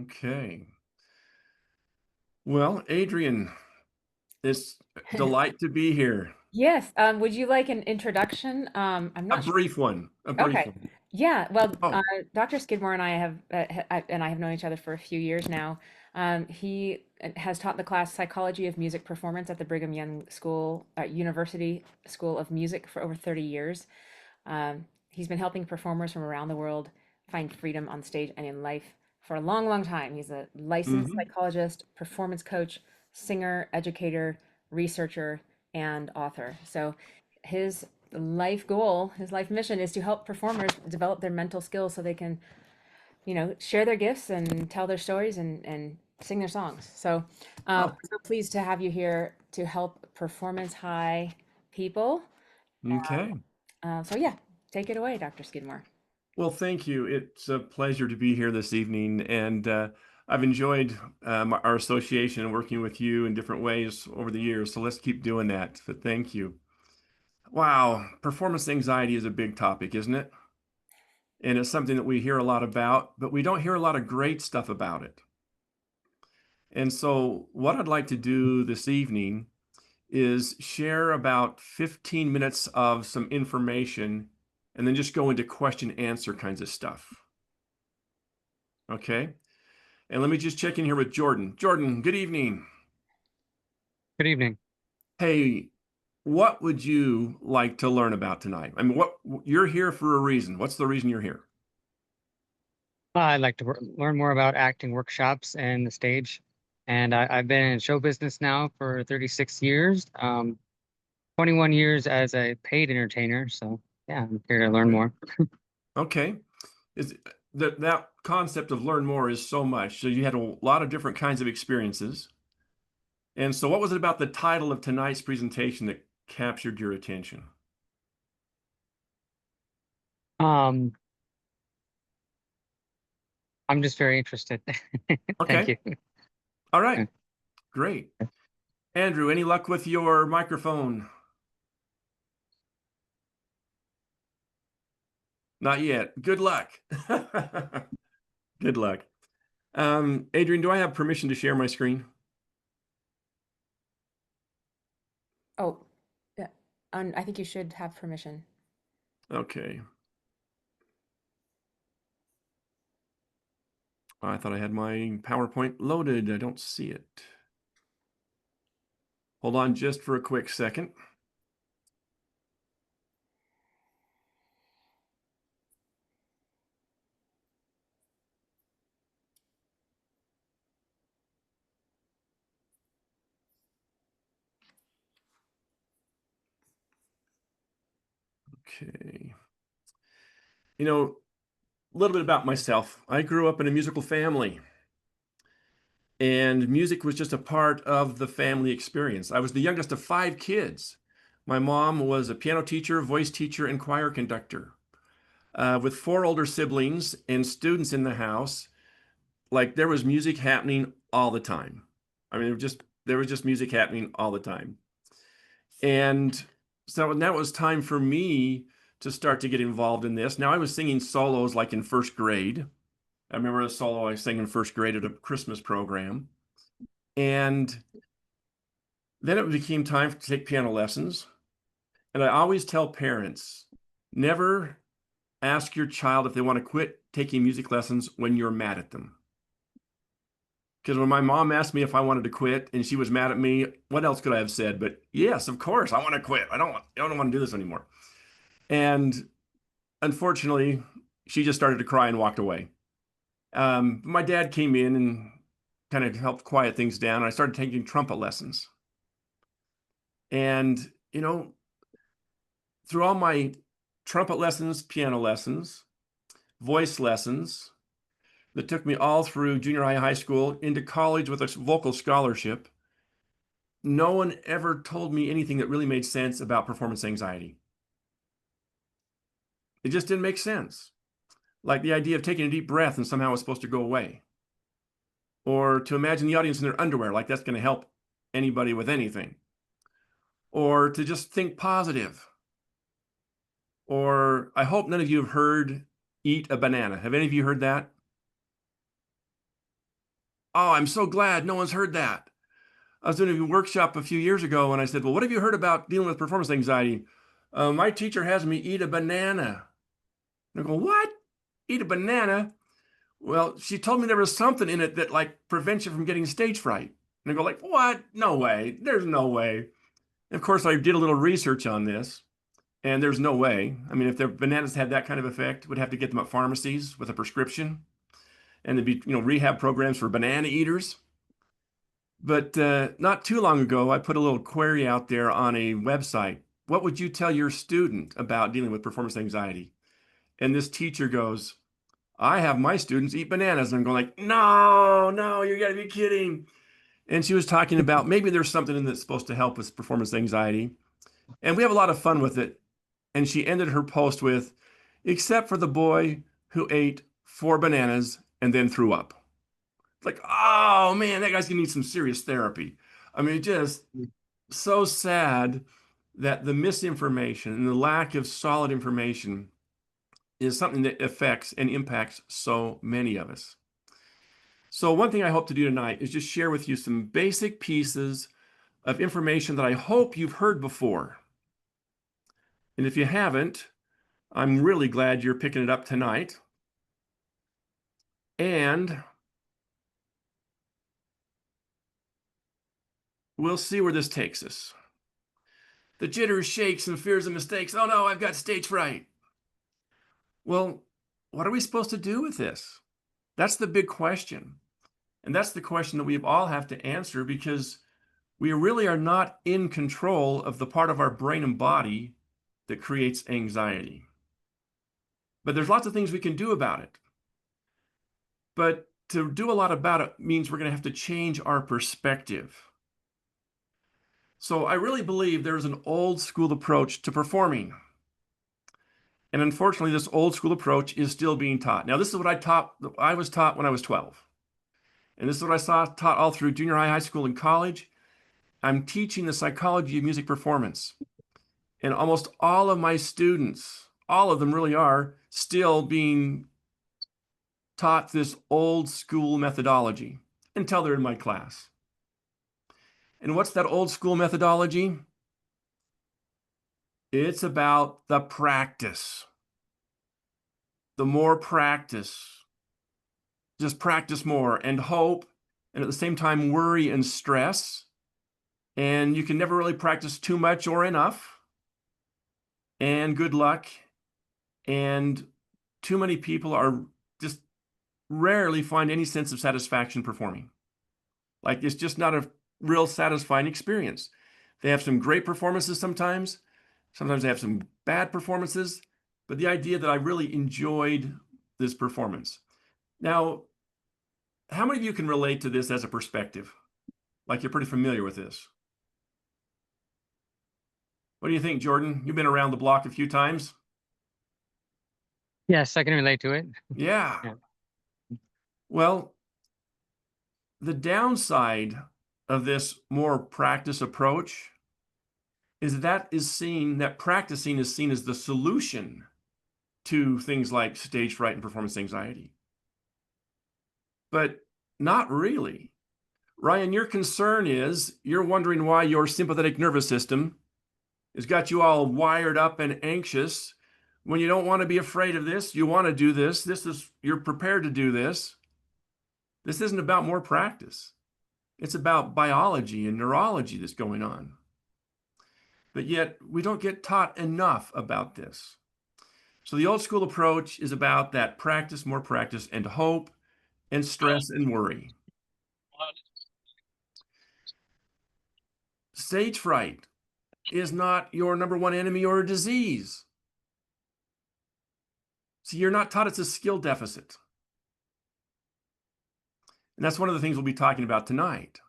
Okay. Well, Adrian, it's a delight to be here. Yes. Would you like an introduction? I'm A not sure. brief one, a brief Okay. one. Yeah. Well, Oh, Dr. Skidmore and I have and I have known each other for a few years now. He has taught the class Psychology of Music Performance at the Brigham Young University School of Music for over 30 years. He's been helping performers from around the world find freedom on stage and in life for a long, long time. He's a licensed hmm. psychologist, performance coach, singer, educator, researcher, and author. So his life goal, his life mission is to help performers develop their mental skills so they can, share their gifts and tell their stories and sing their songs. So Oh, we're so pleased to have you here to help performance high people. okay. So yeah, take it away, Dr. Skidmore. Well, thank you. It's a pleasure to be here this evening, and I've enjoyed our association and working with you in different ways over the years. So let's keep doing that. But thank you. Wow, performance anxiety is a big topic, isn't it? And it's something that we hear a lot about, but we don't hear a lot of great stuff about it. And so, what I'd like to do this evening is share about 15 minutes of some information and then just go into question answer kinds of stuff. Okay. And let me just check in here with Jordan. Jordan, good evening. Good evening. Hey, what would you like to learn about tonight? I mean, what you're here for a reason. What's the reason you're here? I'd like to learn more about acting workshops and the stage. And I've been in show business now for 36 years, 21 years as a paid entertainer. So, yeah, I'm here to learn Okay. more. Okay. Is that concept of learn more is so much. So you had a lot of different kinds of experiences. And so what was it about the title of tonight's presentation that captured your attention? Um, I'm just very interested. Thank Okay. you. All right. Great. Andrew, any luck with your microphone? Not yet. Good luck. Good luck. Adrian, do I have permission to share my screen? Oh, yeah. I think you should have permission. Okay. I thought I had my PowerPoint loaded. I don't see it. Hold on just for a quick second. Okay. A little bit about myself. I grew up in a musical family, and music was just a part of the family experience. I was the youngest of five kids. My mom was a piano teacher, voice teacher, and choir conductor. With four older siblings and students in the house, like there was music happening all the time. I mean, there was just music happening all the time. And so now it was time for me to start to get involved in this. Now I was singing solos like in first grade. I remember a solo I sang in first grade at a Christmas program. And then it became time to take piano lessons. And I always tell parents, never ask your child if they want to quit taking music lessons when you're mad at them. Because when my mom asked me if I wanted to quit and she was mad at me, what else could I have said? But yes, of course, I want to quit. I don't want to do this anymore. And unfortunately, she just started to cry and walked away. My dad came in and kind of helped quiet things down. I started taking trumpet lessons. And, you know, through all my trumpet lessons, piano lessons, voice lessons that took me all through junior high, high school, into college with a vocal scholarship, no one ever told me anything that really made sense about performance anxiety. It just didn't make sense. Like the idea of taking a deep breath and somehow it's supposed to go away. Or to imagine the audience in their underwear, like that's going to help anybody with anything. Or to just think positive. Or I hope none of you have heard eat a banana. Have any of you heard that? Oh, I'm so glad no one's heard that. I was doing a workshop a few years ago and I said, well, what have you heard about dealing with performance anxiety? My teacher has me eat a banana. And I go, what? Eat a banana? Well, she told me there was something in it that like prevents you from getting stage fright. And I go like, what? No way. There's no way. And of course, I did a little research on this and there's no way. I mean, if the bananas had that kind of effect, we'd have to get them at pharmacies with a prescription and there'd be, rehab programs for banana eaters. But not too long ago, I put a little query out there on a website. What would you tell your student about dealing with performance anxiety? And this teacher goes, I have my students eat bananas. And I'm going like, no, no, you got to be kidding. And she was talking about maybe there's something in that's supposed to help with performance anxiety. And we have a lot of fun with it. And she ended her post with, except for the boy who ate 4 bananas and then threw up. It's like, oh man, that guy's gonna need some serious therapy. I mean, just so sad that the misinformation and the lack of solid information is something that affects and impacts so many of us. So one thing I hope to do tonight is just share with you some basic pieces of information that I hope you've heard before. And if you haven't, I'm really glad you're picking it up tonight. And we'll see where this takes us. The jitters, shakes, and fears and mistakes. Oh no, I've got stage fright. Well, what are we supposed to do with this? That's the big question. And that's the question that we all have to answer because we really are not in control of the part of our brain and body that creates anxiety. But there's lots of things we can do about it. But to do a lot about it means we're going to have to change our perspective. So I really believe there's an old school approach to performing. And unfortunately, this old school approach is still being taught. Now, this is what I was taught when I was 12. And this is what I saw taught all through junior high, high school, and college. I'm teaching the psychology of music performance. And almost all of my students, all of them really are, still being taught this old school methodology until they're in my class. And what's that old school methodology? It's about the practice. The more practice, just practice more and hope, and at the same time, worry and stress. And you can never really practice too much or enough. And good luck. And too many people are just rarely find any sense of satisfaction performing. Like it's just not a real satisfying experience. They have some great performances sometimes. Sometimes they have some bad performances. But the idea that I really enjoyed this performance. Now, how many of you can relate to this as a perspective? Like you're pretty familiar with this. What do you think, Jordan? You've been around the block a few times. Yes, I can relate to it. Yeah. Yeah. Well, the downside of this more practice approach is that practicing is seen as the solution to things like stage fright and performance anxiety. But not really. Ryan, your concern is you're wondering why your sympathetic nervous system has got you all wired up and anxious when you don't want to be afraid of this. You want to do this. You're prepared to do this. This isn't about more practice. It's about biology and neurology that's going on. But yet we don't get taught enough about this. So the old school approach is about that practice, more practice, and hope, and stress and worry. Stage fright is not your number one enemy or a disease. See, you're not taught it's a skill deficit. And that's one of the things we'll be talking about tonight.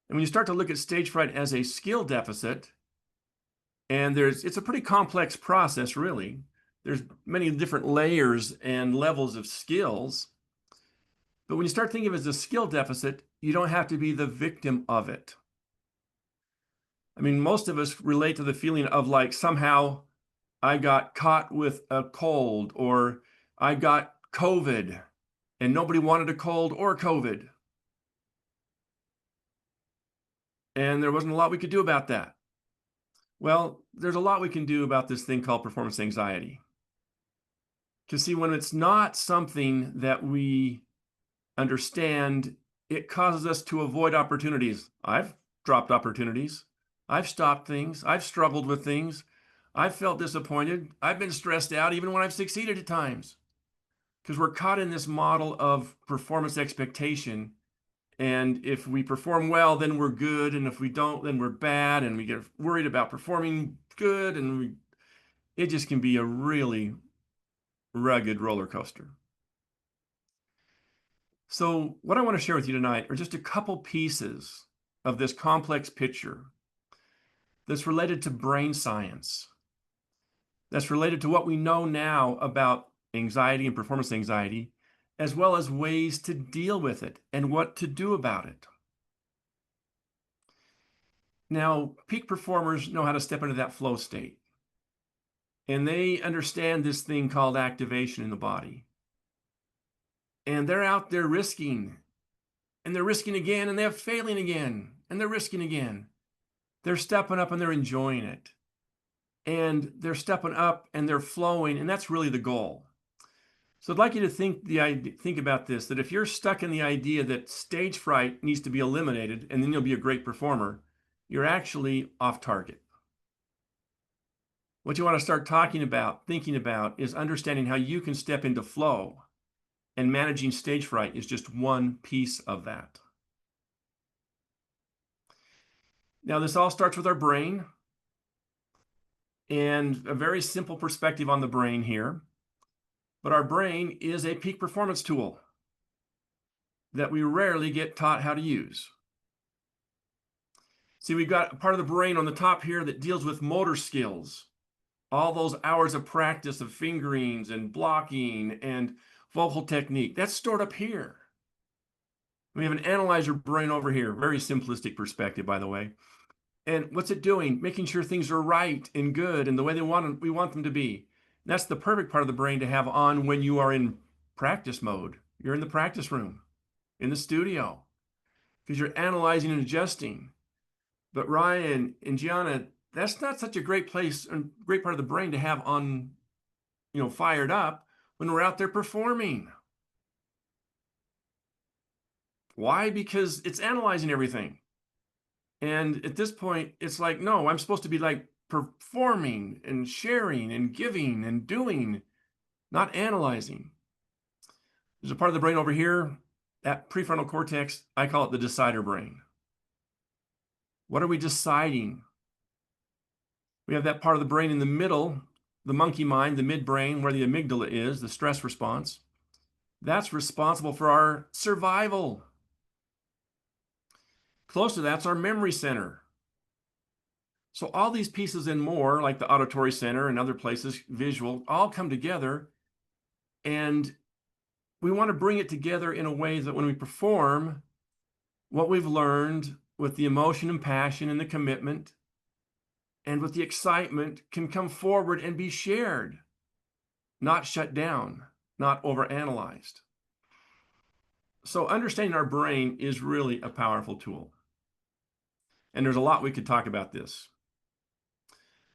And when you start to look at stage fright as a skill deficit, and it's a pretty complex process, really. There's many different layers and levels of skills. But when you start thinking of it as a skill deficit, you don't have to be the victim of it. I mean, most of us relate to the feeling of like somehow I got caught with a cold or I got COVID and nobody wanted a cold or COVID. and there wasn't a lot we could do about that. Well, there's a lot we can do about this thing called performance anxiety. Because, see, when it's not something that we understand, it causes us to avoid opportunities. I've dropped opportunities. I've stopped things. I've struggled with things. I've felt disappointed. I've been stressed out even when I've succeeded at times. Because we're caught in this model of performance expectation. And if we perform well, then we're good. And if we don't, then we're bad. And we get worried about performing good. And it just can be a really rugged roller coaster. So, what I want to share with you tonight are just a couple pieces of this complex picture that's related to brain science, that's related to what we know now about anxiety and performance anxiety, as well as ways to deal with it and what to do about it. Now, peak performers know how to step into that flow state, and they understand this thing called activation in the body. And they're out there risking, and they're risking again, and they're failing again, and they're risking again. They're stepping up and they're enjoying it. And they're stepping up and they're flowing, and that's really the goal. So I'd like you to think about this, that if you're stuck in the idea that stage fright needs to be eliminated and then you'll be a great performer, you're actually off target. What you want to start thinking about is understanding how you can step into flow, and managing stage fright is just one piece of that. Now, this all starts with our brain, and a very simple perspective on the brain here. But our brain is a peak performance tool that we rarely get taught how to use. See, we've got a part of the brain on the top here that deals with motor skills, all those hours of practice of fingerings and blocking and vocal technique. That's stored up here. We have an analyzer brain over here, very simplistic perspective, by the way. And what's it doing? Making sure things are right and good and the way we want them to be. And that's the perfect part of the brain to have on when you are in practice mode. You're in the practice room, in the studio, because you're analyzing and adjusting. But Ryan and Gianna, that's not such a great place and great part of the brain to have on, fired up when we're out there performing. Why? Because it's analyzing everything. And at this point, it's like, no, I'm supposed to be like performing and sharing and giving and doing, not analyzing. There's a part of the brain over here, that prefrontal cortex, I call it the decider brain. What are we deciding? We have that part of the brain in the middle, the monkey mind, the midbrain, where the amygdala is, the stress response. That's responsible for our survival. Close to that's our memory center. So all these pieces and more, like the auditory center and other places, visual, all come together. And we want to bring it together in a way that when we perform, what we've learned with the emotion and passion and the commitment and with the excitement can come forward and be shared, not shut down, not overanalyzed. So understanding our brain is really a powerful tool. And there's a lot we could talk about this.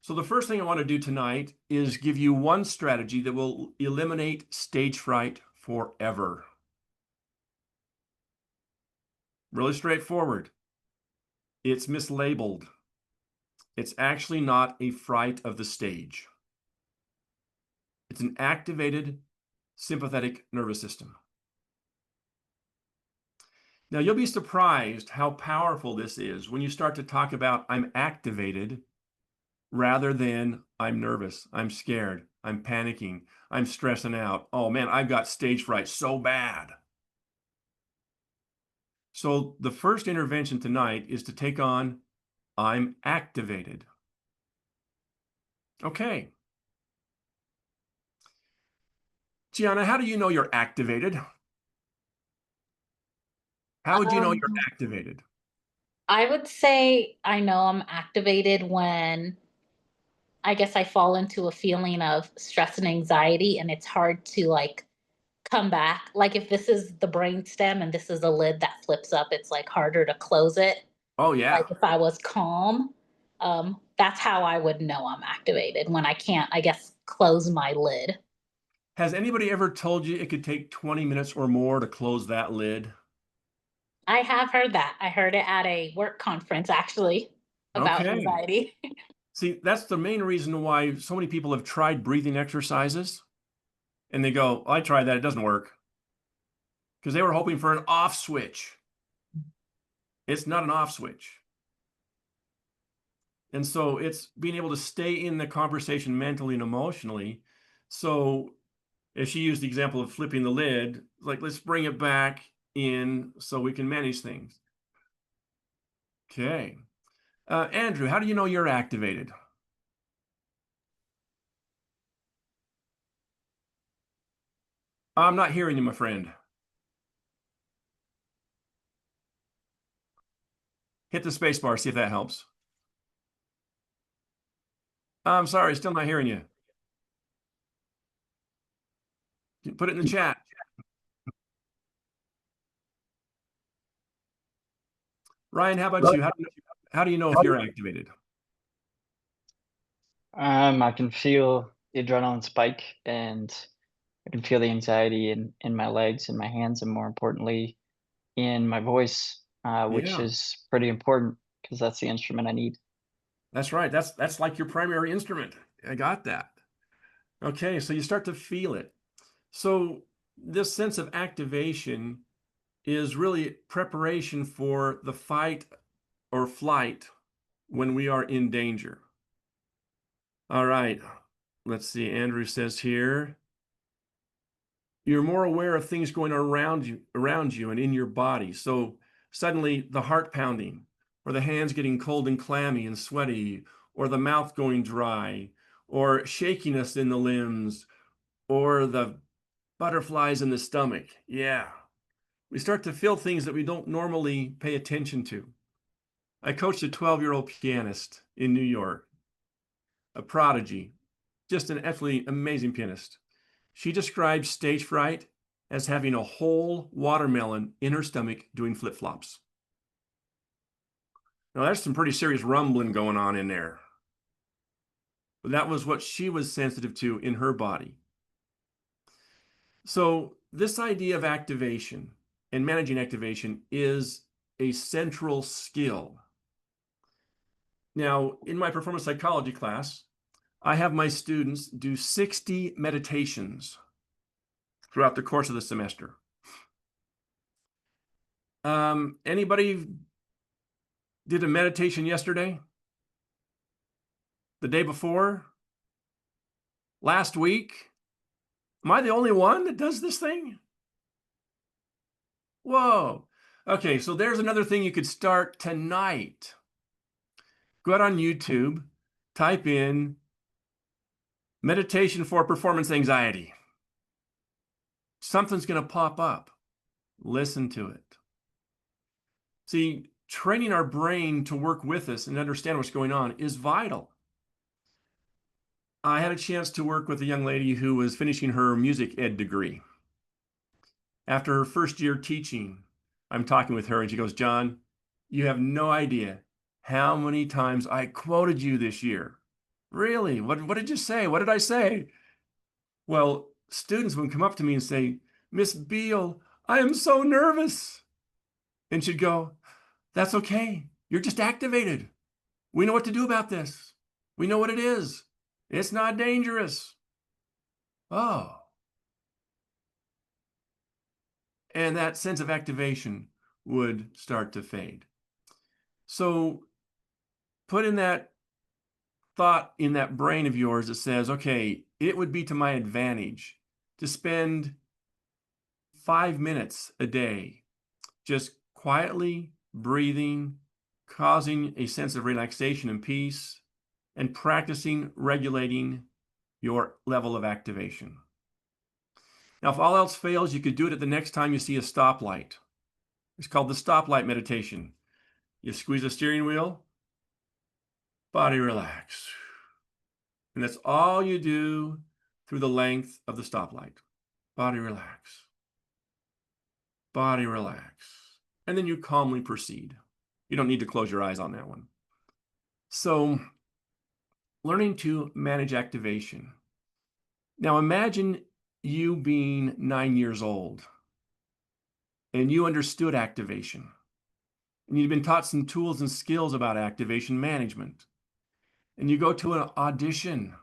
So the first thing I want to do tonight is give you one strategy that will eliminate stage fright forever. Really straightforward. It's mislabeled. It's actually not a fright of the stage. It's an activated sympathetic nervous system. Now, you'll be surprised how powerful this is when you start to talk about I'm activated rather than I'm nervous, I'm scared, I'm panicking, I'm stressing out. Oh man, I've got stage fright so bad. So the first intervention tonight is to take on I'm activated. Okay. Gianna, how do you know you're activated? How would you know you're Um, activated? I would say I know I'm activated when I guess I fall into a feeling of stress and anxiety, and it's hard to come back. Like if this is the brain stem and this is a lid that flips up, it's like harder to close it. Oh, yeah. Like if I was calm, that's how I would know I'm activated when I can't, I guess, close my lid. Has anybody ever told you it could take 20 minutes or more to close that lid? I have heard that. I heard it at a work conference actually about Okay. anxiety. See, that's the main reason why so many people have tried breathing exercises and they go, I tried that, it doesn't work. Because they were hoping for an off switch. It's not an off switch. And so it's being able to stay in the conversation mentally and emotionally. So if she used the example of flipping the lid, like let's bring it back in so we can manage things. Okay. Andrew, how do you know you're activated? I'm not hearing you, my friend. Hit the space bar, see if that helps. I'm sorry, still not hearing you. Put it in the chat. Ryan, how about you? How do you know if you're activated? I can feel the adrenaline spike, and I can feel the anxiety in my legs and my hands, and more importantly, in my voice, which Yeah, is pretty important because that's the instrument I need. that's right. That's like your primary instrument. I got that. Okay, so you start to feel it. So this sense of activation is really preparation for the fight or flight when we are in danger. All right, let's see. Andrew says here, you're more aware of things going around you and in your body. So suddenly the heart pounding, or the hands getting cold and clammy and sweaty, or the mouth going dry, or shakiness in the limbs, or the butterflies in the stomach. Yeah. We start to feel things that we don't normally pay attention to. I coached a 12-year-old pianist in New York, a prodigy, just an absolutely amazing pianist. She described stage fright as having a whole watermelon in her stomach doing flip-flops. Now, that's some pretty serious rumbling going on in there. But that was what she was sensitive to in her body. So this idea of activation and managing activation is a central skill. Now, in my performance psychology class, I have my students do 60 meditations throughout the course of the semester. Anybody did a meditation yesterday? The day before? Last week? Am I the only one that does this thing? Whoa. Okay, so there's another thing you could start tonight. Go out on YouTube, type in meditation for performance anxiety. Something's going to pop up. Listen to it. See, training our brain to work with us and understand what's going on is vital. I had a chance to work with a young lady who was finishing her music ed degree. After her first year teaching, I'm talking with her and she goes, John, you have no idea how many times I quoted you this year. Really? What did you say? What did I say? Well, students would come up to me and say, Miss Beal, I am so nervous. And she'd go, that's okay. You're just activated. We know what to do about this. We know what it is. It's not dangerous. Oh. And that sense of activation would start to fade. So put in that thought in that brain of yours that says, okay, it would be to my advantage to spend 5 minutes a day just quietly breathing, causing a sense of relaxation and peace, and practicing regulating your level of activation. Now, if all else fails, you could do it at the next time you see a stoplight. It's called the stoplight meditation. You squeeze the steering wheel, body relax. And that's all you do through the length of the stoplight. Body relax. Body relax. And then you calmly proceed. You don't need to close your eyes on that one. So learning to manage activation. Now imagine you being 9 years old and you understood activation. And you've been taught some tools and skills about activation management. And you go to an audition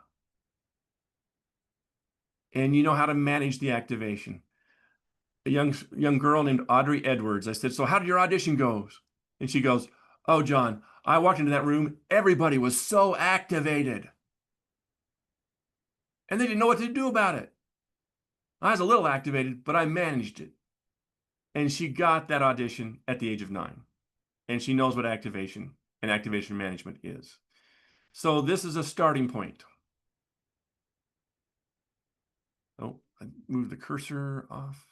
and you know how to manage the activation. A young girl named Audrey Edwards. I said, so how did your audition go? And she goes, oh, John, I walked into that room. Everybody was so activated. And they didn't know what to do about it. I was a little activated, but I managed it. And she got that audition at the age of 9. And she knows what activation and activation management is. So this is a starting point. Oh, I moved the cursor off.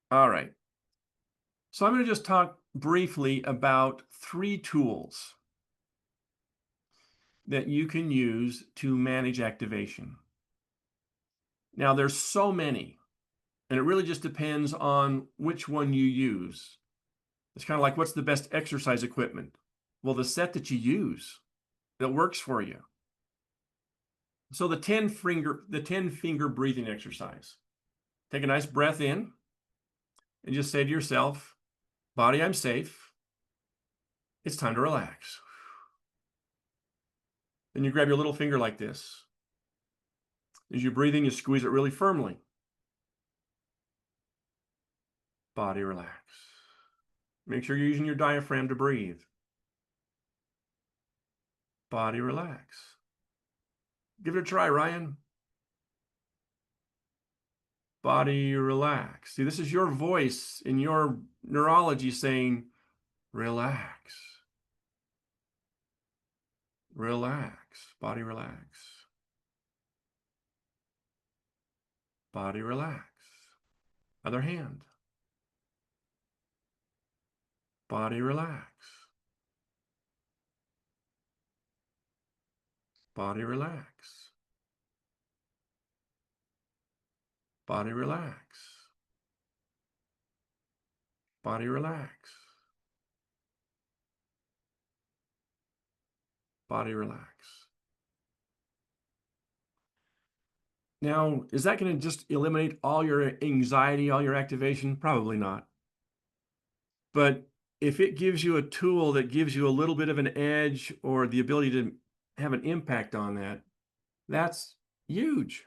All right. So I'm going to just talk briefly about 3 tools that you can use to manage activation. Now, there's so many, and it really just depends on which one you use. It's kind of like, what's the best exercise equipment? Well, the set that you use that works for you. So the 10 finger breathing exercise. Take a nice breath in and just say to yourself, body, I'm safe. It's time to relax. Then you grab your little finger like this. As you're breathing, you squeeze it really firmly. Body, relax. Make sure you're using your diaphragm to breathe. Body, relax. Give it a try, Ryan. Body, relax. See, this is your voice in your neurology saying, relax. Relax. Body, relax. Body, relax. Other hand. Body, relax. Body, relax. Body, relax. Body, relax. Body, relax. Now, is that going to just eliminate all your anxiety, all your activation? Probably not. But if it gives you a tool that gives you a little bit of an edge or the ability to have an impact on that, that's huge.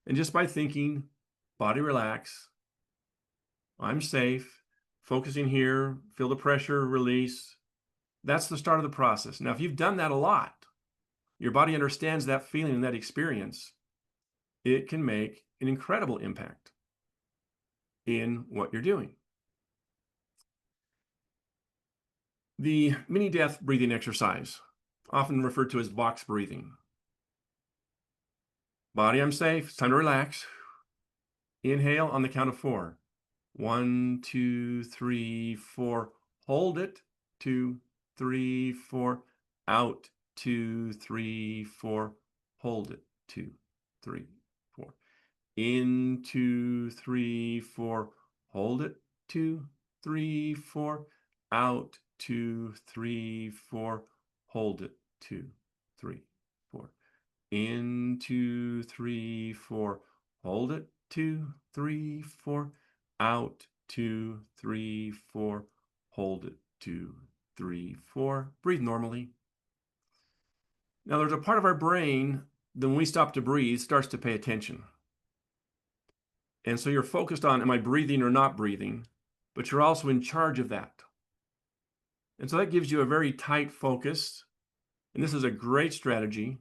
And just by thinking, body relax, I'm safe, focusing here, feel the pressure, release, that's the start of the process. Now, if you've done that a lot, your body understands that feeling and that experience, it can make an incredible impact in what you're doing. The mini death breathing exercise, often referred to as box breathing. Body, I'm safe. It's time to relax. Inhale on the count of 4. 1, 2, 3, 4. Hold it. 2, 3, 4. Out. 2, 3, 4. Hold it. 2, 3, 4. In. 2, 3, 4. Hold it. 2, 3, 4. Out. 2, 3, 4. Hold it. 2, 3, 4. In. 2, 3, 4. Hold it. 2, 3, 4. Out. 2, 3, 4. Hold it. 2, 3, 4. Breathe normally. Now, there's a part of our brain that when we stop to breathe starts to pay attention. And so you're focused on, am I breathing or not breathing? But you're also in charge of that. And so that gives you a very tight focus. And this is a great strategy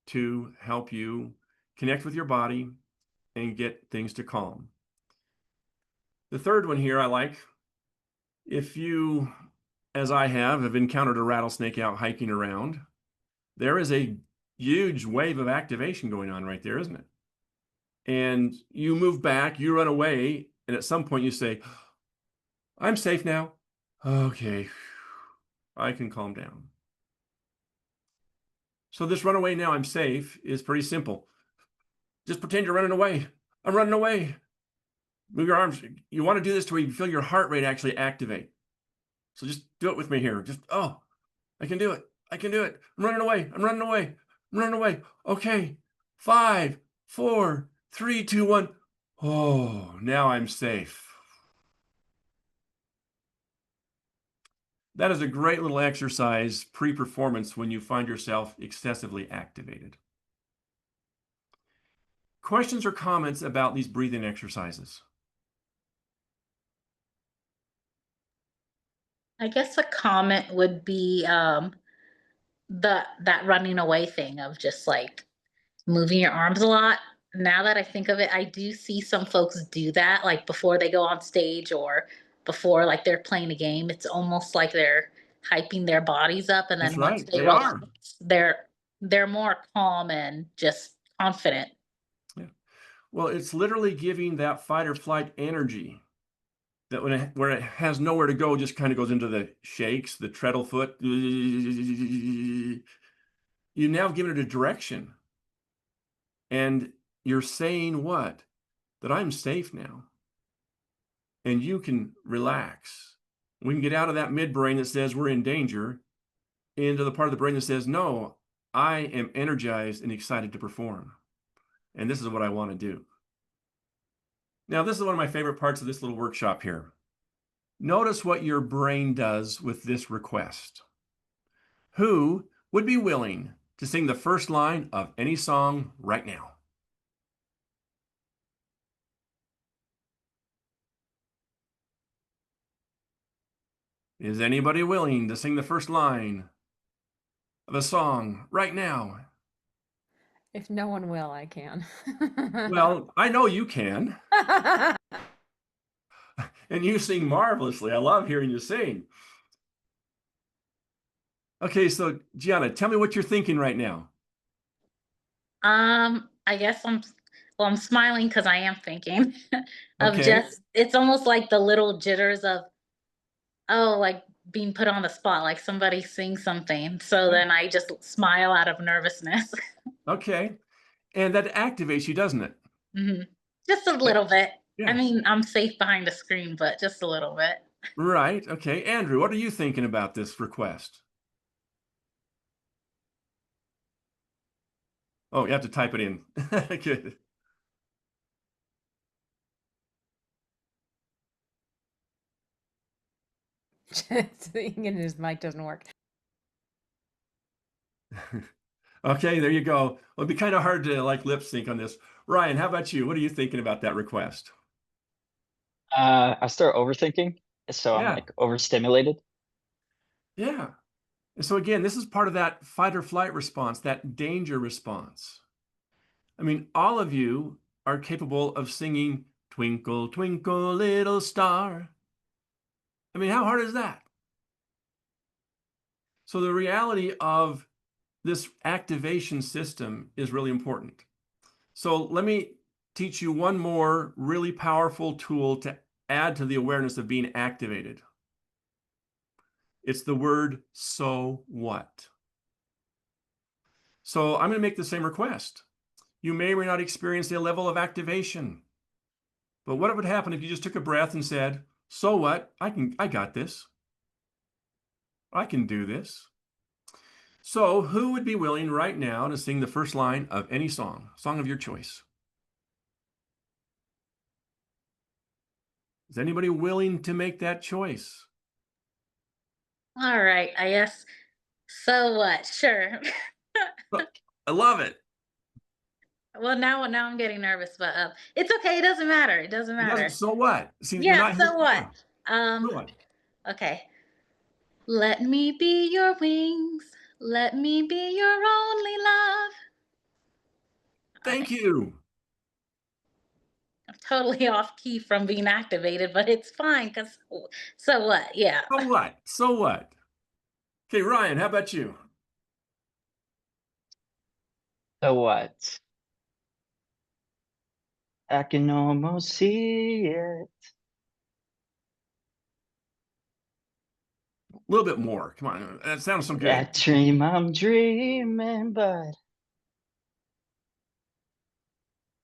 to help you connect with your body and get things to calm. The third one here I like. If you, as I have encountered a rattlesnake out hiking around, there is a huge wave of activation going on right there, isn't it? And you move back, you run away, and at some point you say, I'm safe now. Okay, I can calm down. So this runaway now, I'm safe, is pretty simple. Just pretend you're running away. I'm running away. Move your arms. You want to do this to where you feel your heart rate actually activate. So just do it with me here. Just, oh, I can do it. I can do it. I'm running away. I'm running away. I'm running away. Okay. 5, 4, 3, 2, 1. Oh, now I'm safe. That is a great little exercise pre-performance when you find yourself excessively activated. Questions or comments about these breathing exercises? I guess a comment would be that running away thing of just like moving your arms a lot. Now that I think of it, I do see some folks do that like before they go on stage or before like they're playing a game. It's almost like they're hyping their bodies up, and That's then once right. they They relax, are. they're more calm and just confident. Yeah. Well, it's literally giving that fight or flight energy that where it has nowhere to go, just kind of goes into the shakes, the treadle foot. You now given it a direction. And you're saying what? That I'm safe now. And you can relax. We can get out of that midbrain that says we're in danger into the part of the brain that says, no, I am energized and excited to perform. And this is what I want to do. Now, this is one of my favorite parts of this little workshop here. Notice what your brain does with this request. Who would be willing to sing the first line of any song right now? Is anybody willing to sing the first line of a song right now? If no one will, I can. Well, I know you can, and you sing marvelously. I love hearing you sing. Okay, so Gianna, tell me what you're thinking right now. I guess I'm smiling because I am thinking of Okay, just it's almost like the little jitters of like being put on the spot, like somebody sings something. So then I just smile out of nervousness. okay. And that activates you, doesn't it? hmm Just a little bit. I Yeah. mean, I'm safe behind the screen, but just a little bit. Right. Okay. Andrew, what are you thinking about this request? Oh, you have to type it in. Good. Thinking his mic doesn't work. Okay, there you go. It'll be kind of hard to like lip sync on this. Ryan, how about you? What are you thinking about that request? I start overthinking, so I'm Yeah. like overstimulated. Yeah. And so again, this is part of that fight or flight response, that danger response. I mean, all of you are capable of singing Twinkle, Twinkle, Little Star. I mean, how hard is that? So the reality of this activation system is really important. So let me teach you one more really powerful tool to add to the awareness of being activated. It's the word, so what? So I'm going to make the same request. You may or may not experience a level of activation. But what would happen if you just took a breath and said, so what? I got this. I can do this. So who would be willing right now to sing the first line of any song of your choice? Is anybody willing to make that choice? All right, I guess. So what? Sure. I love it. Well, now I'm getting nervous, but it's okay. It doesn't matter. It doesn't It doesn't, matter. so what? See, you're Yeah. not here. So what? Yeah, Um. so what? Okay. Let me be your wings. Let me be your only love. Thank Okay. you. I'm totally off key from being activated, but it's fine because so what? Yeah. So what? So what? Okay, Ryan, how about you? So what? I can almost see it. A little bit more. Come on. That sounds so good. That dream I'm dreaming, but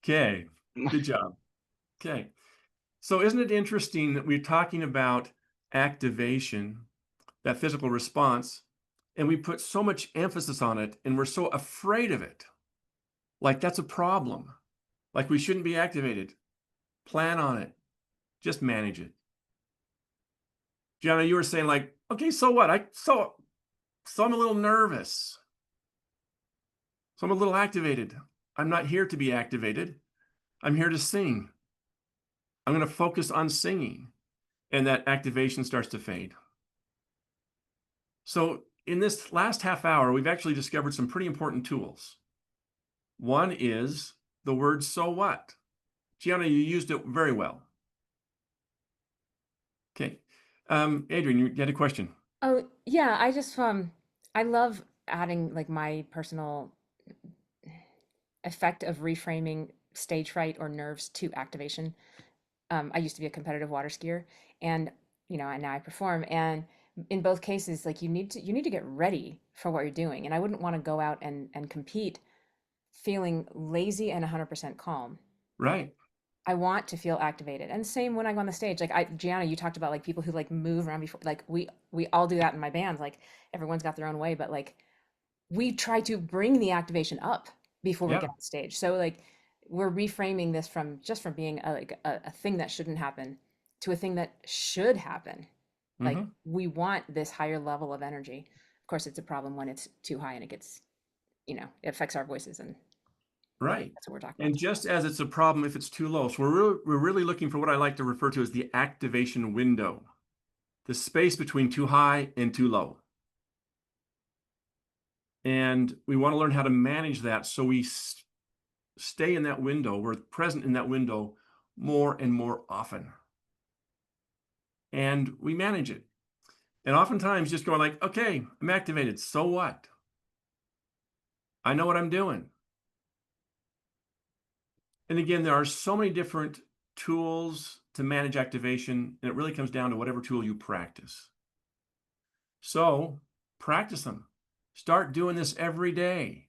Okay, good job. Okay. So isn't it interesting that we're talking about activation, that physical response, and we put so much emphasis on it and we're so afraid of it. Like that's a problem. Like we shouldn't be activated. Plan on it. Just manage it. Gianna, you were saying like, okay, so what? So I'm a little nervous. So I'm a little activated. I'm not here to be activated. I'm here to sing. I'm going to focus on singing. And that activation starts to fade. So in this last half hour, we've actually discovered some pretty important tools. One is the word so what. Gianna, you used it very well. Okay. Adrian, you had a question. Oh, yeah, I just I love adding like my personal effect of reframing stage fright or nerves to activation. I used to be a competitive water skier, and and now I perform. And in both cases, like you need to get ready for what you're doing. And I wouldn't want to go out and compete feeling lazy and 100% calm. Right. I want to feel activated. And same when I go on the stage. Like Gianna, you talked about like people who like move around before. Like we all do that in my bands. Like everyone's got their own way, but like we try to bring the activation up before we Yeah. get on stage. So like we're reframing this from being a thing that shouldn't happen to a thing that should happen. Like Mhm. we want this higher level of energy. Of course, it's a problem when it's too high and it gets, it affects our voices, and Right. that's what we're talking And about. just as it's a problem if it's too low. So we're really looking for what I like to refer to as the activation window, the space between too high and too low. And we want to learn how to manage that so we stay in that window. We're present in that window more and more often. And we manage it. And oftentimes just going like, okay, I'm activated. So what? I know what I'm doing. And again, there are so many different tools to manage activation, and it really comes down to whatever tool you practice. So practice them. Start doing this every day.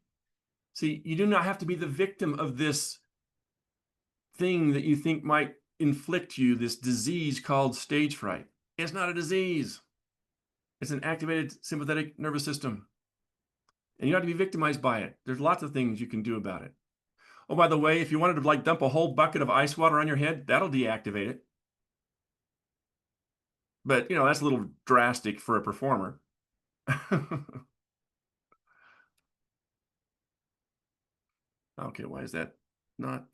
See, you do not have to be the victim of this thing that you think might inflict you, this disease called stage fright. It's not a disease. It's an activated sympathetic nervous system. And you don't have to be victimized by it. There's lots of things you can do about it. Oh, by the way, if you wanted to like dump a whole bucket of ice water on your head, that'll deactivate it. But, that's a little drastic for a performer. Okay, why is that not?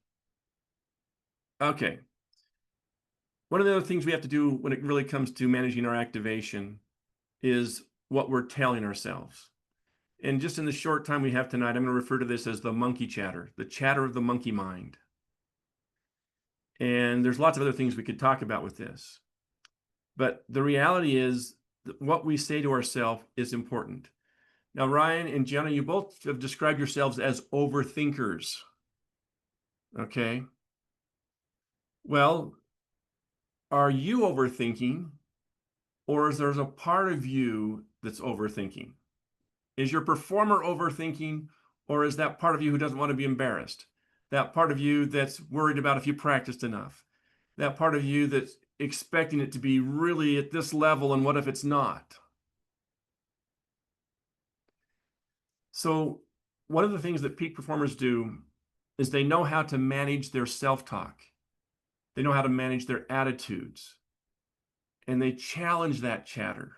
Okay. One of the other things we have to do when it really comes to managing our activation is what we're telling ourselves. And just in the short time we have tonight, I'm going to refer to this as the monkey chatter, the chatter of the monkey mind. And there's lots of other things we could talk about with this. But the reality is that what we say to ourselves is important. Now, Ryan and Gianna, you both have described yourselves as overthinkers. Okay. Well, are you overthinking, or is there a part of you that's overthinking? Is your performer overthinking, or is that part of you who doesn't want to be embarrassed? That part of you that's worried about if you practiced enough? That part of you that's expecting it to be really at this level, and what if it's not? So one of the things that peak performers do is they know how to manage their self-talk. They know how to manage their attitudes, and they challenge that chatter.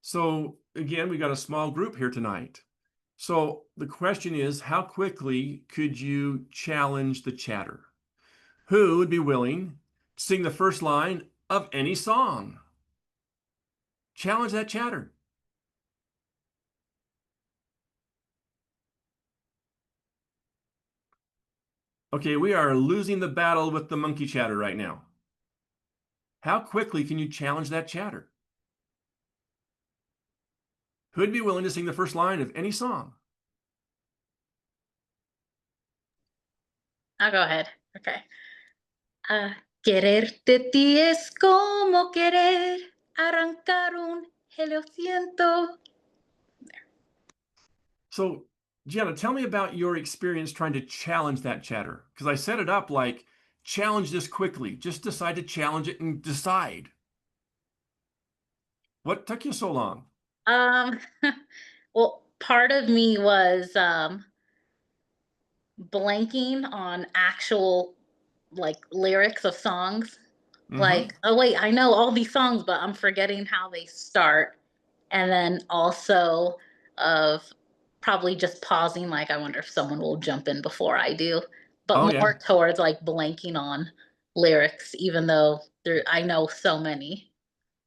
So again, we got a small group here tonight. So the question is, how quickly could you challenge the chatter? Who would be willing to sing the first line of any song? Challenge that chatter. Okay, we are losing the battle with the monkey chatter right now. How quickly can you challenge that chatter? Who'd be willing to sing the first line of any song? I'll go ahead. Okay. Quererte a ti es como querer arrancar un helio ciento. So Gianna, tell me about your experience trying to challenge that chatter. Because I set it up like, challenge this quickly. Just decide to challenge it and decide. What took you so long? Um, well, part of me was blanking on actual like lyrics of songs. Mm-hmm. Like, oh wait, I know all these songs, but I'm forgetting how they start. And then also of probably just pausing, like, I wonder if someone will jump in before I do. But Oh, yeah. more towards like blanking on lyrics, even though I know so many.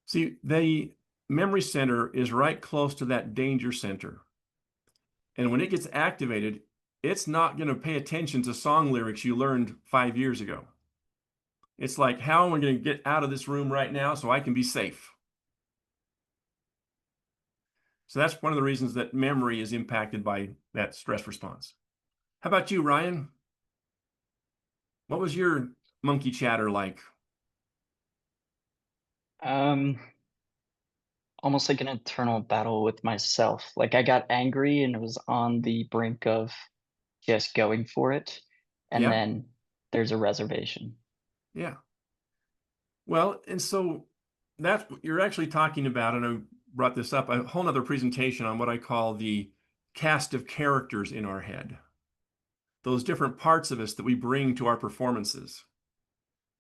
See, the memory center is right close to that danger center. And when it gets activated, it's not going to pay attention to song lyrics you learned 5 years ago. It's like, how am I going to get out of this room right now so I can be safe? So that's one of the reasons that memory is impacted by that stress response. How about you, Ryan? What was your monkey chatter like? Um, almost like an internal battle with myself. Like I got angry and was on the brink of just going for it, and Yeah, then there's a reservation. yeah. Well, and so that's what you're actually talking about, and I brought this up, a whole nother presentation on what I call the cast of characters in our head. Those different parts of us that we bring to our performances.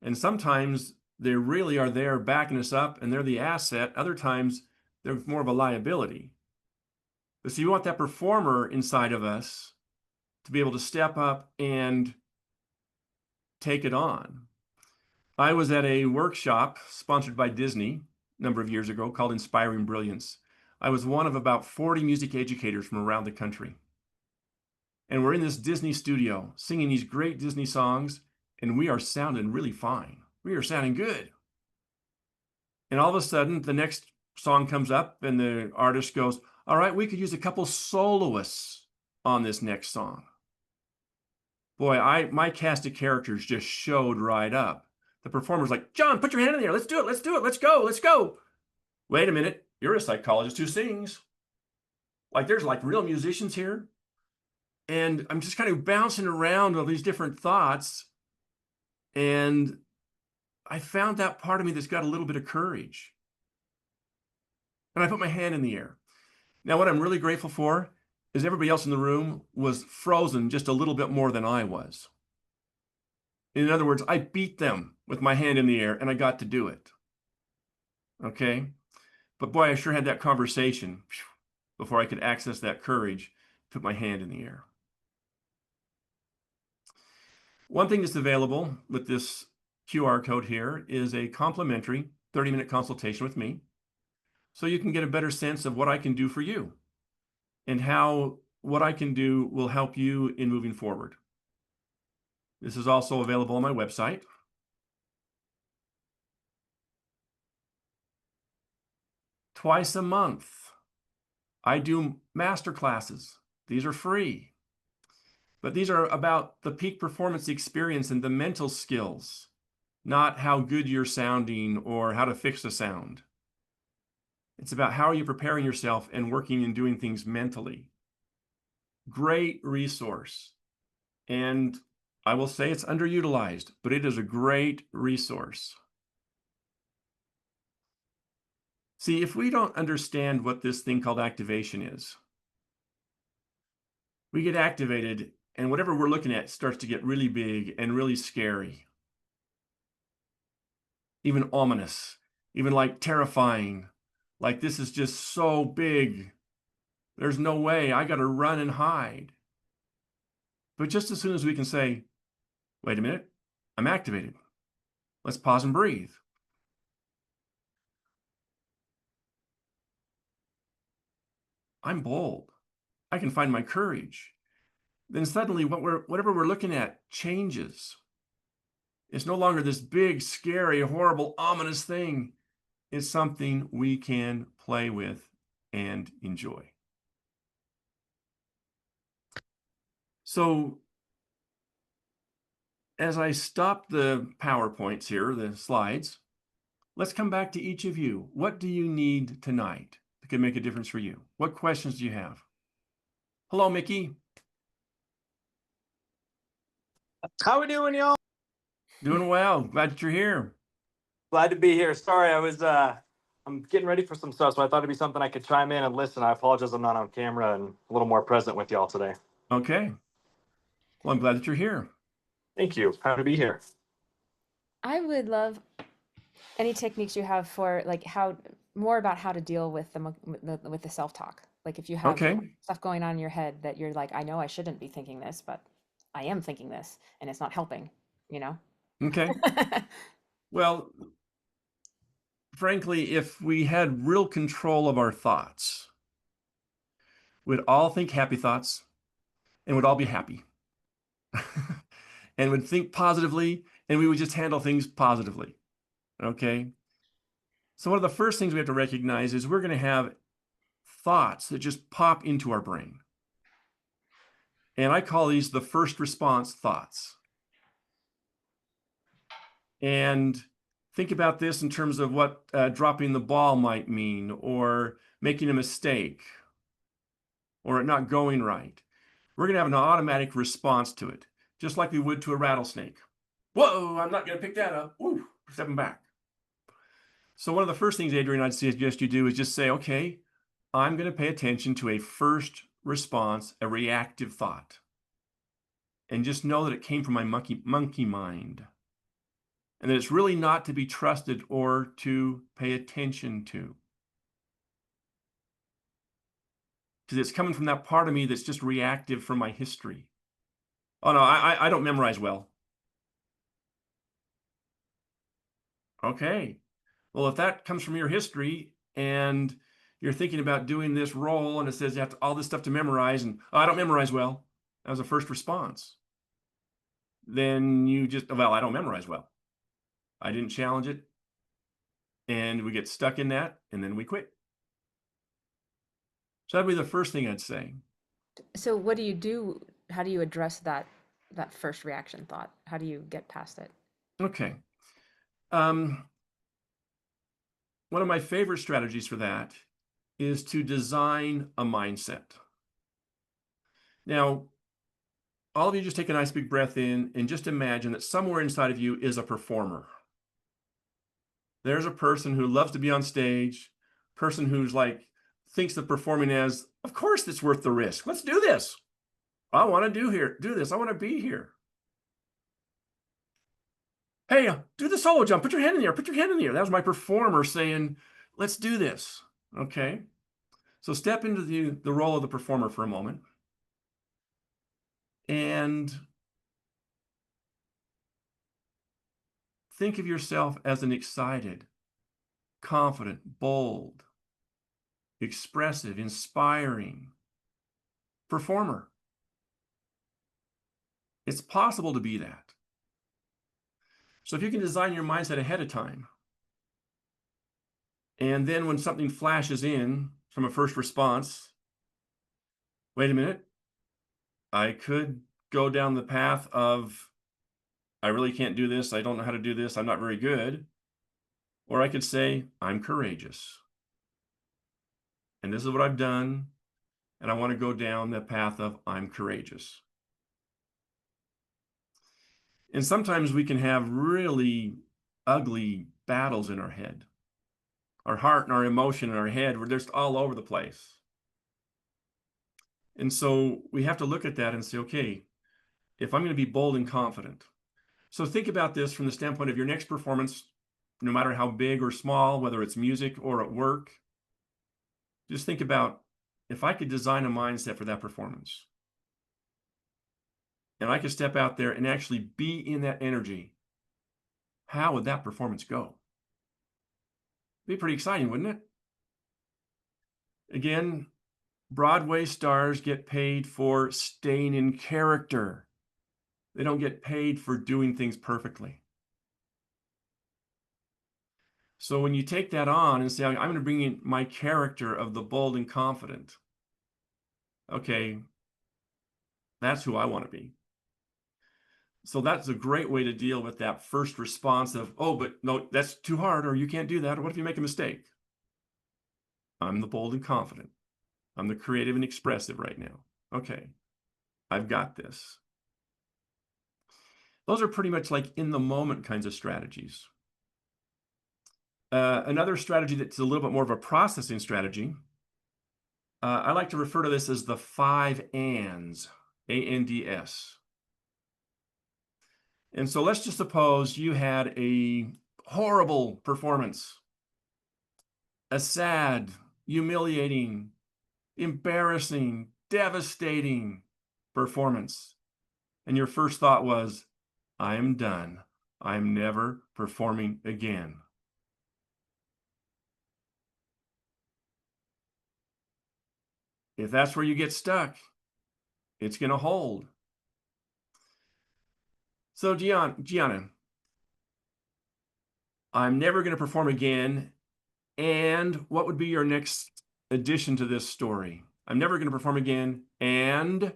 And sometimes they really are there backing us up and they're the asset. Other times they're more of a liability. But so you want that performer inside of us to be able to step up and take it on. I was at a workshop sponsored by Disney a number of years ago called Inspiring Brilliance. I was one of about 40 music educators from around the country. And we're in this Disney studio singing these great Disney songs, and we are sounding really fine. We are sounding good. And all of a sudden, the next song comes up, and the artist goes, all right, we could use a couple soloists on this next song. Boy, my cast of characters just showed right up. The performer's like, John, put your hand in there. Let's do it. Let's do it. Let's go. Let's go. Wait a minute. You're a psychologist who sings. Like there's like real musicians here. And I'm just kind of bouncing around all these different thoughts. And I found that part of me that's got a little bit of courage. And I put my hand in the air. Now, what I'm really grateful for is everybody else in the room was frozen just a little bit more than I was. In other words, I beat them with my hand in the air and I got to do it. Okay. But boy, I sure had that conversation before I could access that courage, put my hand in the air. One thing that's available with this QR code here is a complimentary 30-minute consultation with me. So you can get a better sense of what I can do for you and how what I can do will help you in moving forward. This is also available on my website. Twice a month, I do master classes. These are free, but these are about the peak performance experience and the mental skills, not how good you're sounding or how to fix the sound. It's about how are you preparing yourself and working and doing things mentally. Great resource. And I will say it's underutilized, but it is a great resource. See, if we don't understand what this thing called activation is, we get activated and whatever we're looking at starts to get really big and really scary, even ominous, even like terrifying. Like this is just so big. There's no way. I got to run and hide. But just as soon as we can say, wait a minute, I'm activated. Let's pause and breathe. I'm bold. I can find my courage. Then suddenly whatever we're looking at changes. It's no longer this big, scary, horrible, ominous thing. It's something we can play with and enjoy. So as I stop the PowerPoints here, the slides, let's come back to each of you. What do you need tonight that can make a difference for you? What questions do you have? Hello, Mickey. How we doing, y'all? Doing well. Glad that you're here. Glad to be here. Sorry, I'm getting ready for some stuff, so I thought it'd be something I could chime in and listen. I apologize I'm not on camera and a little more present with y'all today. Okay. Well, I'm glad that you're here. Thank you. Happy to be here. I would love any techniques you have for like more about how to deal with with the self-talk. Like if you have Okay. stuff going on in your head that you're like, I know I shouldn't be thinking this, but I am thinking this and it's not helping, you know? Okay. Well, frankly, if we had real control of our thoughts, we'd all think happy thoughts and would all be happy and would think positively and we would just handle things positively. Okay. So one of the first things we have to recognize is we're going to have thoughts that just pop into our brain. And I call these the first response thoughts. And think about this in terms of what dropping the ball might mean, or making a mistake, or it not going right. We're going to have an automatic response to it, just like we would to a rattlesnake. Whoa, I'm not going to pick that up. Woo, stepping back. So one of the first things, Adrian, I'd suggest you do is just say, okay, I'm going to pay attention to a first response, a reactive thought. And just know that it came from my monkey mind. And that it's really not to be trusted or to pay attention to. Because it's coming from that part of me that's just reactive from my history. Oh, no, I don't memorize well. Okay. Well, if that comes from your history and you're thinking about doing this role and it says you have all this stuff to memorize and I don't memorize well, that was a first response. Then you just, well, I don't memorize well. I didn't challenge it. And we get stuck in that and then we quit. So that'd be the first thing I'd say. So what do you do? How do you address that first reaction thought? How do you get past it? Okay. One of my favorite strategies for that is to design a mindset. Now, all of you just take a nice big breath in and just imagine that somewhere inside of you is a performer. There's a person who loves to be on stage, person who's like, thinks of performing as, of course, it's worth the risk. Let's do this. I want to do this. I want to be here. Hey, do the solo jump. Put your hand in the air. Put your hand in the air. That was my performer saying, let's do this. Okay. So step into the role of the performer for a moment. And think of yourself as an excited, confident, bold, expressive, inspiring performer. It's possible to be that. So if you can design your mindset ahead of time, and then when something flashes in from a first response, wait a minute, I could go down the path of, I really can't do this. I don't know how to do this. I'm not very good. Or I could say, I'm courageous. And this is what I've done. And I want to go down the path of I'm courageous. And sometimes we can have really ugly battles in our head. Our heart and our emotion and our head, we're just all over the place. And so we have to look at that and say, okay, if I'm going to be bold and confident. So think about this from the standpoint of your next performance, no matter how big or small, whether it's music or at work. Just think about if I could design a mindset for that performance. And I could step out there and actually be in that energy, how would that performance go? Be pretty exciting, wouldn't it? Again, Broadway stars get paid for staying in character. They don't get paid for doing things perfectly. So when you take that on and say, I'm going to bring in my character of the bold and confident, okay, that's who I want to be. So that's a great way to deal with that first response of, oh, but no, that's too hard, or you can't do that, or what if you make a mistake? I'm the bold and confident. I'm the creative and expressive right now. Okay, I've got this. Those are pretty much like in the moment kinds of strategies. Another strategy that's a little bit more of a processing strategy, I like to refer to this as the 5 ands, A-N-D-S. And so let's just suppose you had a horrible performance, a sad, humiliating, embarrassing, devastating performance. And your first thought was, I am done. I'm never performing again. If that's where you get stuck, it's going to hold. So Gianna, I'm never going to perform again. And what would be your next addition to this story? I'm never going to perform again. And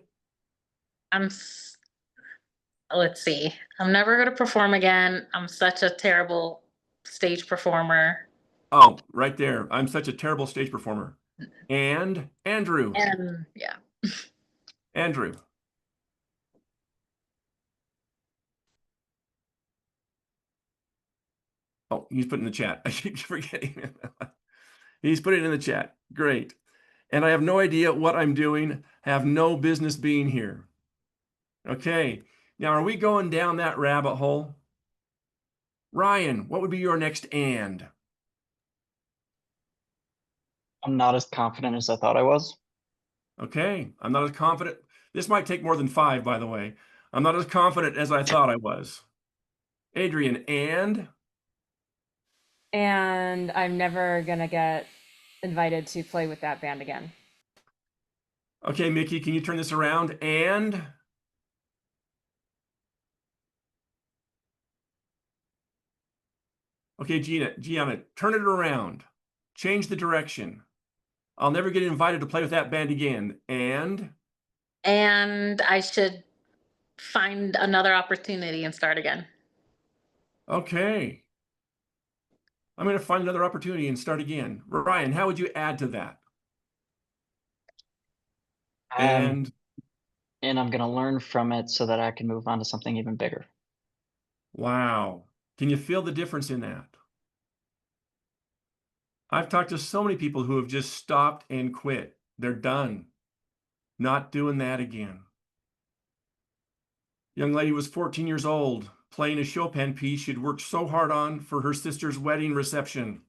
Let's see. I'm never going to perform again. I'm such a terrible stage performer. oh, right there. I'm such a terrible stage performer. And Andrew. And yeah. Andrew. Oh, he's put in the chat. I keep forgetting. He's put it in the chat. Great. And I have no idea what I'm doing. I have no business being here. Okay. Now, are we going down that rabbit hole? Ryan, what would be your next and? I'm not as confident as I thought I was. Okay. I'm not as confident. This might take more than 5, by the way. I'm not as confident as I thought I was. Adrian, and? And I'm never gonna get invited to play with that band again. Okay, Mickey, can you turn this around? And? Okay, Gianna, turn it around. Change the direction. I'll never get invited to play with that band again. And? And I should find another opportunity and start again. Okay. I'm going to find another opportunity and start again. Ryan, how would you add to that? And I'm going to learn from it so that I can move on to something even bigger. wow. Can you feel the difference in that? I've talked to so many people who have just stopped and quit. They're done. Not doing that again. Young lady was 14 years old, playing a Chopin piece she'd worked so hard on for her sister's wedding reception.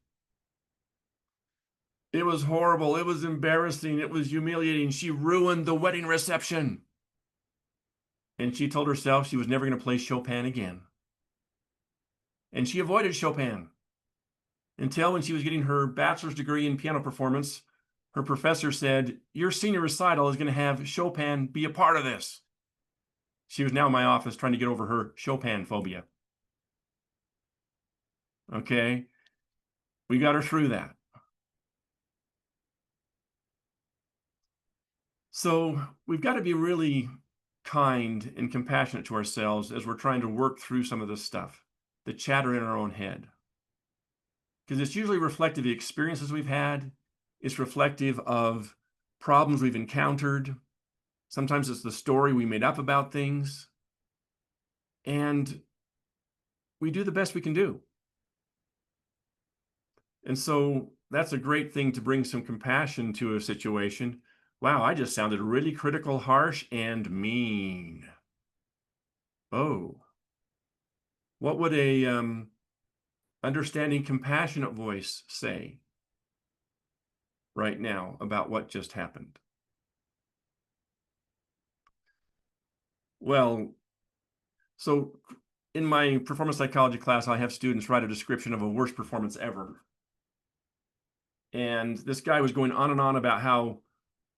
It was horrible. It was embarrassing. It was humiliating. She ruined the wedding reception. And she told herself she was never going to play Chopin again. And she avoided Chopin until when she was getting her bachelor's degree in piano performance, her professor said, your senior recital is going to have Chopin be a part of this. She was now in my office trying to get over her Chopin phobia. Okay. We got her through that. So we've got to be really kind and compassionate to ourselves as we're trying to work through some of this stuff, the chatter in our own head. Because it's usually reflective of the experiences we've had. It's reflective of problems we've encountered. Sometimes it's the story we made up about things. And we do the best we can do. And so that's a great thing to bring some compassion to a situation. Wow, I just sounded really critical, harsh, and mean. Oh, what would a understanding, compassionate voice say right now about what just happened? Well, so in my performance psychology class, I have students write a description of a worst performance ever. And this guy was going on and on about how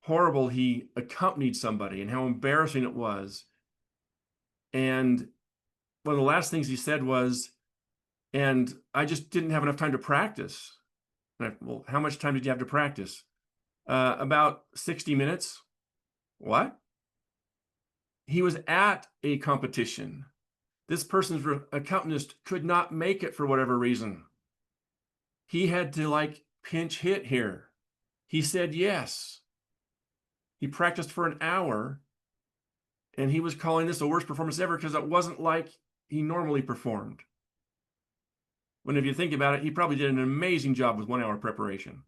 horrible he accompanied somebody and how embarrassing it was. And one of the last things he said was, and I just didn't have enough time to practice. Well, how much time did you have to practice? About 60 minutes. What? He was at a competition. This person's accompanist could not make it for whatever reason. He had to like pinch hit here. He said yes. He practiced for an hour and he was calling this the worst performance ever because it wasn't like he normally performed. When if you think about it, he probably did an amazing job with 1 hour preparation.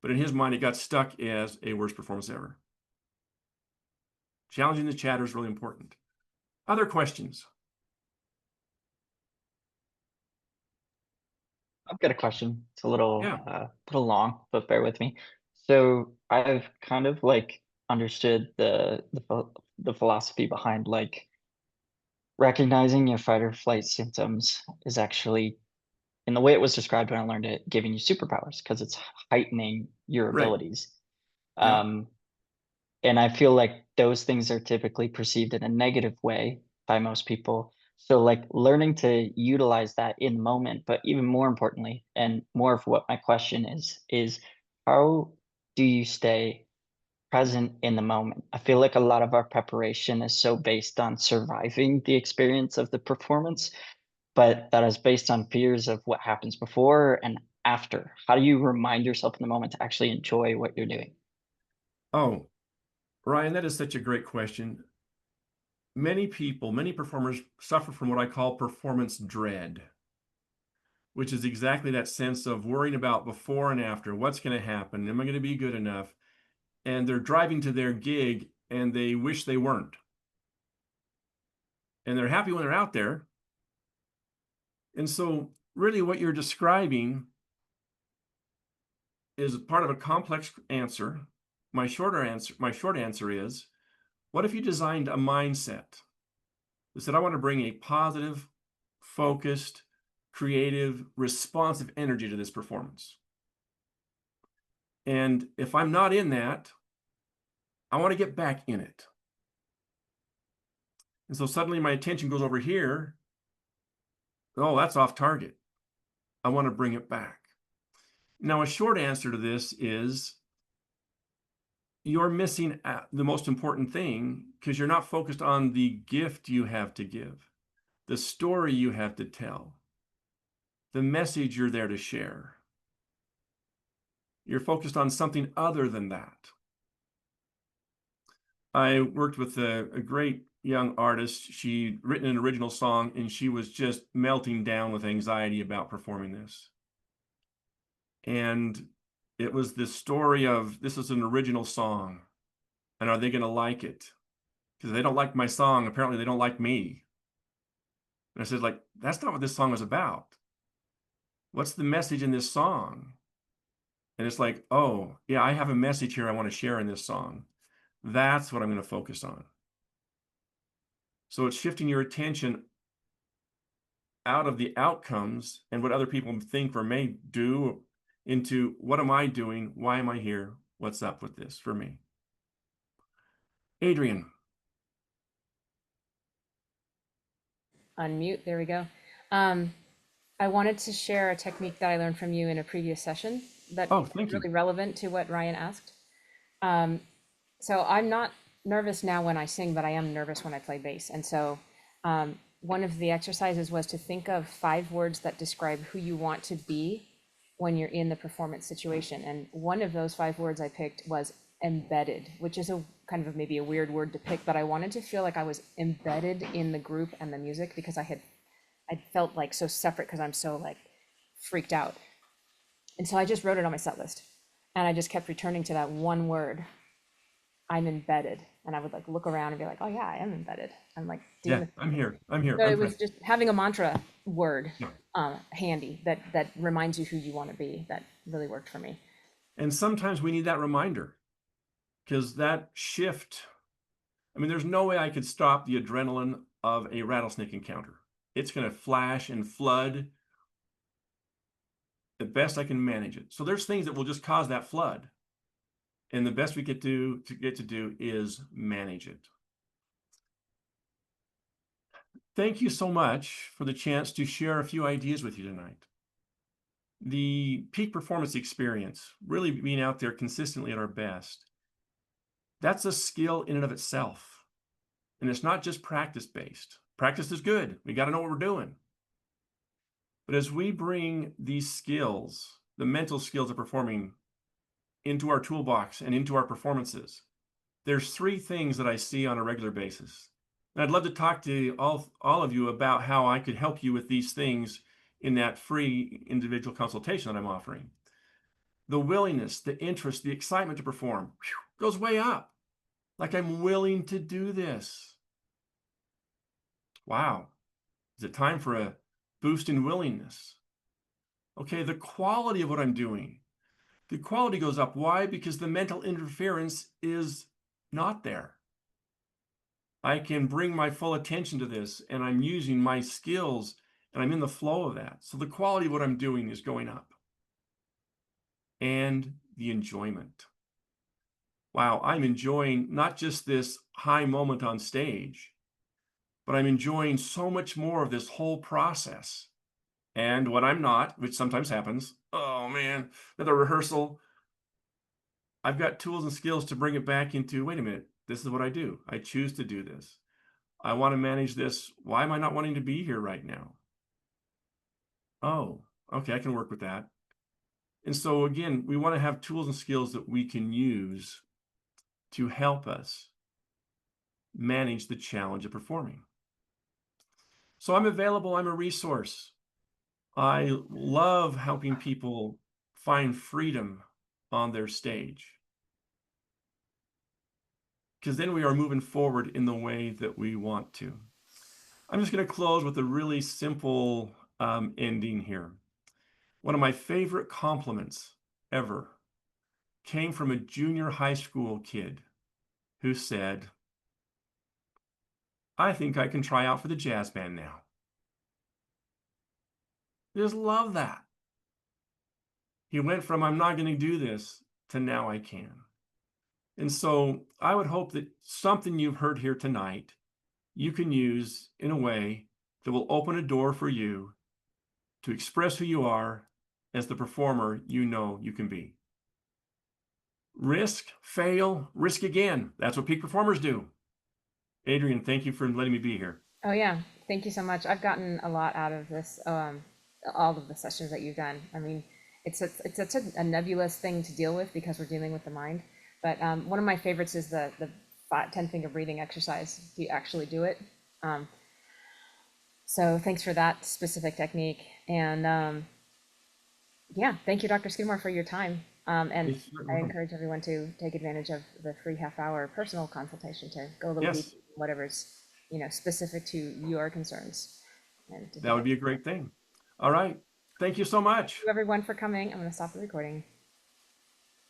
But in his mind, it got stuck as a worst performance ever. Challenging the chatter is really important. Other questions? I've got a question. It's a little Yeah. little long, but bear with me. So I've kind of like understood the philosophy behind like recognizing your fight or flight symptoms is actually, in the way it was described when I learned it, giving you superpowers because it's heightening your Right. abilities. Yeah. Um, and I feel like those things are typically perceived in a negative way by most people. So like learning to utilize that in the moment, but even more importantly, and more of what my question is how do you stay present in the moment? I feel like a lot of our preparation is so based on surviving the experience of the performance, but that is based on fears of what happens before and after. How do you remind yourself in the moment to actually enjoy what you're doing? Oh, Ryan, that is such a great question. Many people, many performers suffer from what I call performance dread, which is exactly that sense of worrying about before and after. What's going to happen? Am I going to be good enough? And they're driving to their gig and they wish they weren't. And they're happy when they're out there. And so, really, what you're describing is part of a complex answer. My short answer is, what if you designed a mindset that said, I want to bring a positive, focused, creative, responsive energy to this performance. And if I'm not in that, I want to get back in it. And so suddenly my attention goes over here. Oh, that's off target. I want to bring it back. Now, a short answer to this is you're missing the most important thing because you're not focused on the gift you have to give, the story you have to tell, the message you're there to share. You're focused on something other than that. I worked with a great young artist. She'd written an original song and she was just melting down with anxiety about performing this. And it was this story of, this is an original song, and are they going to like it? Because they don't like my song, apparently they don't like me. And I said, like, that's not what this song is about. What's the message in this song? And it's like, oh, yeah, I have a message here I want to share in this song. That's what I'm going to focus on. So it's shifting your attention out of the outcomes and what other people think or may do into what am I doing? Why am I here? What's up with this for me? Adrian. Unmute, there we go. I wanted to share a technique that I learned from you in a previous session that Oh, is thank you. really relevant to what Ryan asked. So I'm not nervous now when I sing, but I am nervous when I play bass. And so one of the exercises was to think of 5 words that describe who you want to be when you're in the performance situation. And one of those 5 words I picked was embedded, which is a kind of maybe a weird word to pick, but I wanted to feel like I was embedded in the group and the music because I felt like so separate because I'm so like freaked out. And so I just wrote it on my set list and I just kept returning to that one word. I'm embedded. And I would like look around and be like, oh yeah, I am embedded. I'm like doing Yeah, I'm here. I'm here. So I'm it was present. just having a mantra word Yeah. handy that reminds you who you want to be. That really worked for me. And sometimes we need that reminder because that shift, I mean, there's no way I could stop the adrenaline of a rattlesnake encounter. It's going to flash and flood. The best I can manage it. So there's things that will just cause that flood. And the best we get to do is manage it. Thank you so much for the chance to share a few ideas with you tonight. The peak performance experience, really being out there consistently at our best, that's a skill in and of itself. And it's not just practice-based. Practice is good. We got to know what we're doing. But as we bring these skills, the mental skills of performing, into our toolbox and into our performances, there's 3 things that I see on a regular basis. And I'd love to talk to all of you about how I could help you with these things in that free individual consultation that I'm offering. The willingness, the interest, the excitement to perform goes way up. Like I'm willing to do this. Wow. Is it time for a boost in willingness? Okay, the quality of what I'm doing. The quality goes up. Why? Because the mental interference is not there. I can bring my full attention to this and I'm using my skills and I'm in the flow of that. So the quality of what I'm doing is going up. And the enjoyment. Wow, I'm enjoying not just this high moment on stage, but I'm enjoying so much more of this whole process. And when I'm not, which sometimes happens, oh man, another rehearsal, I've got tools and skills to bring it back into, wait a minute, this is what I do. I choose to do this. I want to manage this. Why am I not wanting to be here right now? Oh, okay, I can work with that. And so again, we want to have tools and skills that we can use to help us manage the challenge of performing. So I'm available. I'm a resource. I love helping people find freedom on their stage, because then we are moving forward in the way that we want to. I'm just going to close with a really simple ending here. One of my favorite compliments ever came from a junior high school kid who said, I think I can try out for the jazz band now. Just love that. He went from I'm not going to do this to now I can. And so I would hope that something you've heard here tonight, you can use in a way that will open a door for you to express who you are as the performer you know you can be. Risk, fail, risk again. That's what peak performers do. Adrian, thank you for letting me be here. Oh yeah, thank you so much. I've gotten a lot out of this, all of the sessions that you've done. I mean, it's such a nebulous thing to deal with because we're dealing with the mind. But one of my favorites is the 10-finger breathing exercise. You actually do it. So thanks for that specific technique. And yeah, thank you, Dr. Skidmore, for your time. And Yes, you're I welcome. encourage everyone to take advantage of the free half-hour personal consultation to go a little Yes, deeper, whatever's specific to your concerns. And to that would be a great thing. All right. Thank you so much. Thank you, everyone, for coming. I'm going to stop the recording.